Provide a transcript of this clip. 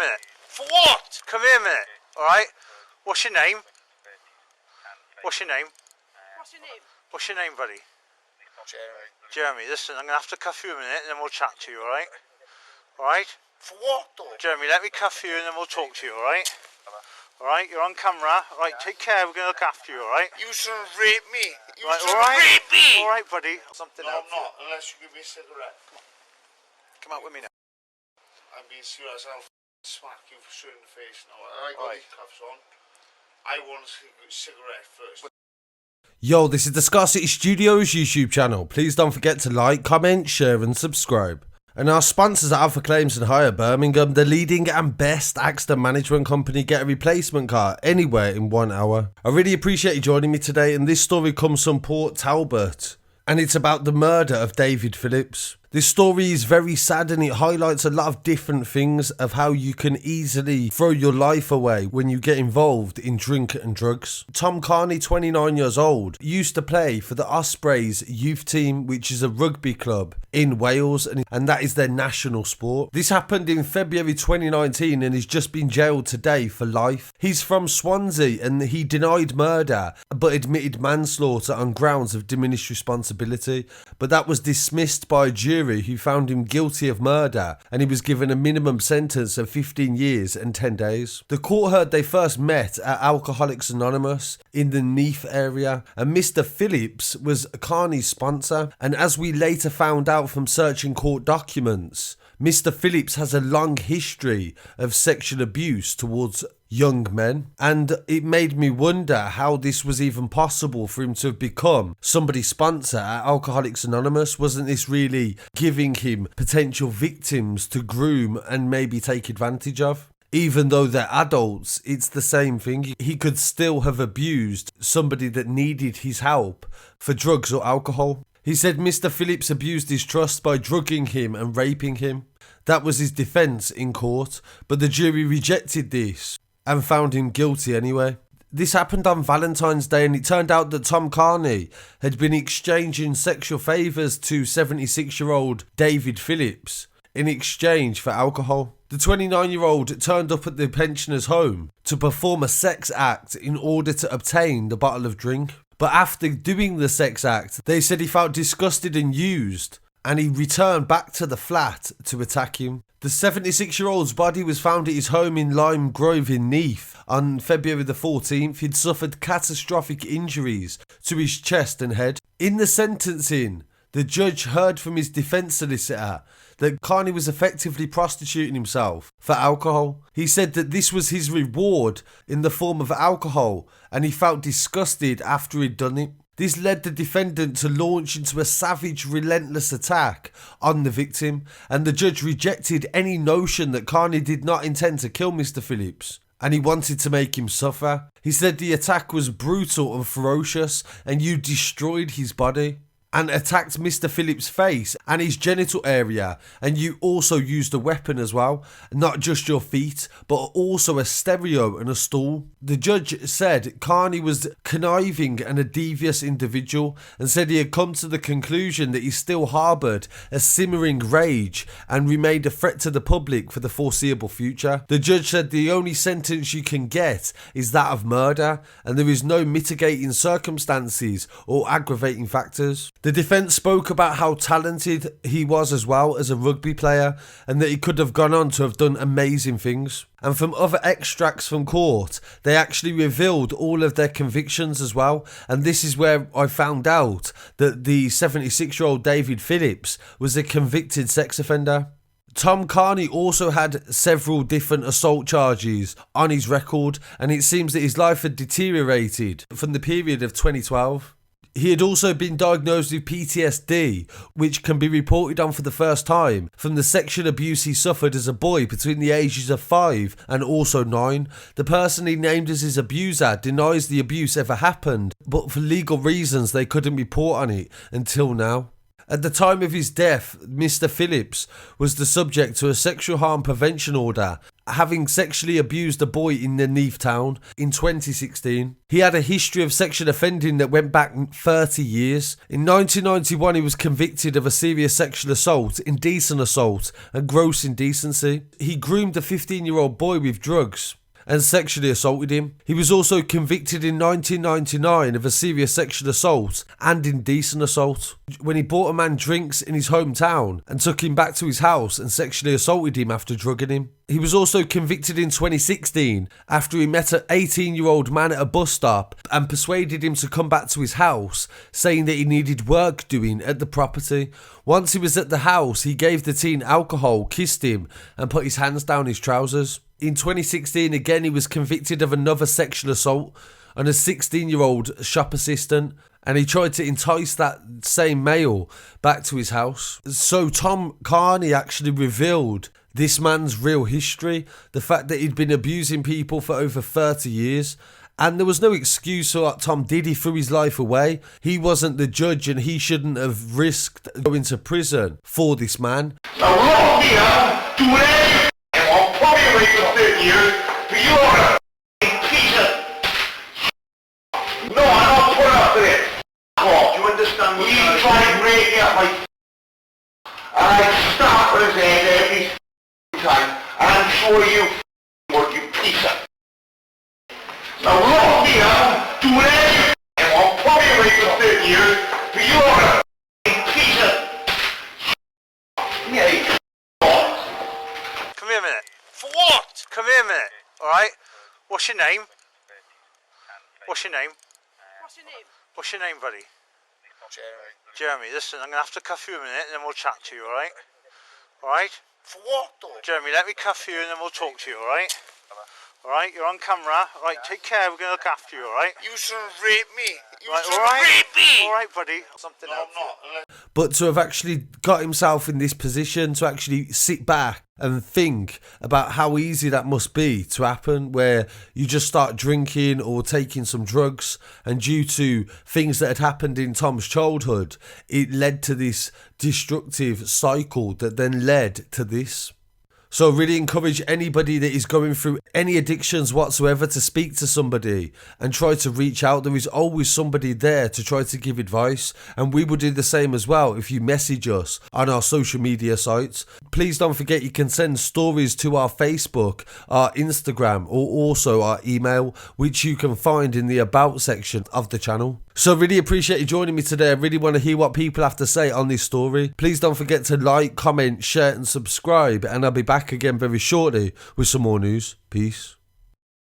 minute. For what? Come here a minute, alright? What's your name? What's your name? What's your name, buddy? Jeremy, listen, I'm going to have to cuff you a minute and then we'll chat to you, alright? Alright? For what, though? Jeremy, let me cuff you and then we'll talk to you, alright? Alright, you're on camera. Alright, take care, we're going to look after you, alright? You shouldn't rape me. You Right, shouldn't rape me. Alright, buddy. Something No, else. I'm not, unless you give me a cigarette. Come out with me now. I'm being serious, I'll smack you straight in the face now. I got these cuffs on. I want a cigarette first. Yo, this is the Scarcity Studios YouTube channel. Please don't forget to like, comment, share and subscribe. And our sponsors at Alpha Claims and Hire Birmingham, the leading and best accident management company. Get a replacement car anywhere in 1 hour. I really appreciate you joining me today, and this story comes from Port Talbot. And it's about the murder of David Phillips. This story is very sad and it highlights a lot of different things of how you can easily throw your life away when you get involved in drink and drugs. Tom Carney, 29 years old, used to play for the Ospreys youth team, which is a rugby club in Wales, and that is their national sport. This happened in February 2019 and he's just been jailed today for life. He's from Swansea and he denied murder but admitted manslaughter on grounds of diminished responsibility, but that was dismissed by a jury who found him guilty of murder, and he was given a minimum sentence of 15 years and 10 days. The court heard they first met at Alcoholics Anonymous in the Neath area, and Mr Phillips was Carney's sponsor, and as we later found out from searching court documents, Mr Phillips has a long history of sexual abuse towards young men, and it made me wonder how this was even possible for him to have become somebody's sponsor at Alcoholics Anonymous. Wasn't this really giving him potential victims to groom and maybe take advantage of? Even though they're adults, it's the same thing. He could still have abused somebody that needed his help for drugs or alcohol. He said Mr Phillips abused his trust by drugging him and raping him. That was his defence in court, but the jury rejected this and found him guilty anyway. This happened on Valentine's Day, and it turned out that Tom Carney had been exchanging sexual favours to 76-year-old David Phillips in exchange for alcohol. The 29-year-old turned up at the pensioner's home to perform a sex act in order to obtain the bottle of drink. But after doing the sex act, they said he felt disgusted and used, and he returned back to the flat to attack him. The 76-year-old's body was found at his home in Lime Grove in Neath on February the 14th. He'd suffered catastrophic injuries to his chest and head. In the sentencing, the judge heard from his defence solicitor that Carney was effectively prostituting himself for alcohol. He said that this was his reward in the form of alcohol, and he felt disgusted after he'd done it. This led the defendant to launch into a savage, relentless attack on the victim, and the judge rejected any notion that Carney did not intend to kill Mr Phillips, and he wanted to make him suffer. He said the attack was brutal and ferocious, and you destroyed his body and attacked Mr Phillips' face and his genital area, and you also used a weapon as well, not just your feet but also a stereo and a stool. The judge said Carney was conniving and a devious individual, and said he had come to the conclusion that he still harboured a simmering rage and remained a threat to the public for the foreseeable future. The judge said the only sentence you can get is that of murder, and there is no mitigating circumstances or aggravating factors. The defence spoke about how talented he was as well as a rugby player, and that he could have gone on to have done amazing things. And from other extracts from court, they actually revealed all of their convictions as well. And this is where I found out that the 76-year-old David Phillips was a convicted sex offender. Tom Carney also had several different assault charges on his record, and it seems that his life had deteriorated from the period of 2012. He had also been diagnosed with PTSD, which can be reported on for the first time from the sexual abuse he suffered as a boy between the ages of 5 and also 9. The person he named as his abuser denies the abuse ever happened, but for legal reasons they couldn't report on it until now. At the time of his death, Mr Phillips was the subject to a sexual harm prevention order, having sexually abused a boy in the Neath town in 2016. He had a history of sexual offending that went back 30 years. In 1991, he was convicted of a serious sexual assault, indecent assault, and gross indecency. He groomed a 15-year-old boy with drugs and sexually assaulted him. He was also convicted in 1999 of a serious sexual assault and indecent assault when he bought a man drinks in his hometown and took him back to his house and sexually assaulted him after drugging him. He was also convicted in 2016 after he met an 18-year-old man at a bus stop and persuaded him to come back to his house, saying that he needed work doing at the property. Once he was at the house, he gave the teen alcohol, kissed him, and put his hands down his trousers. In 2016, again, he was convicted of another sexual assault on a 16-year-old shop assistant, and he tried to entice that same male back to his house. So Tom Carney actually revealed this man's real history, the fact that he'd been abusing people for over 30 years. And there was no excuse for what Tom did. He threw his life away. He wasn't the judge and he shouldn't have risked going to prison for this man. Now look here, do whatever I'll probably wait for 30 years for you on a piece of no, I'm not put up to it. Do you understand what you try to break me up my and I stop with his head every time and I'm sure you what you piece of now look here, do whatever I'll probably wait for 30 years for you on a piece of yeah. Come here a minute. For what? Come here a minute, alright? What's your name? What's your name? What's your name? What's your name, buddy? Jeremy. Jeremy, listen, I'm going to have to cuff you a minute and then we'll chat to you, alright? Alright? For what though? Jeremy, let me cuff you and then we'll talk to you, alright? Alright, you're on camera. Alright, take care, we're going to look after you, alright? You shouldn't rape me. You Right, shouldn't alright? rape me. Alright, buddy. Something No, else. I'm not. But to have actually got himself in this position, to actually sit back and think about how easy that must be to happen, where you just start drinking or taking some drugs, and due to things that had happened in Tom's childhood, it led to this destructive cycle that then led to this. So I really encourage anybody that is going through any addictions whatsoever to speak to somebody and try to reach out. There is always somebody there to try to give advice, and we will do the same as well if you message us on our social media sites. Please don't forget you can send stories to our Facebook, our Instagram, or also our email, which you can find in the About section of the channel. So I really appreciate you joining me today. I really want to hear what people have to say on this story. Please don't forget to like, comment, share and subscribe, and I'll be back again very shortly with some more news. Peace.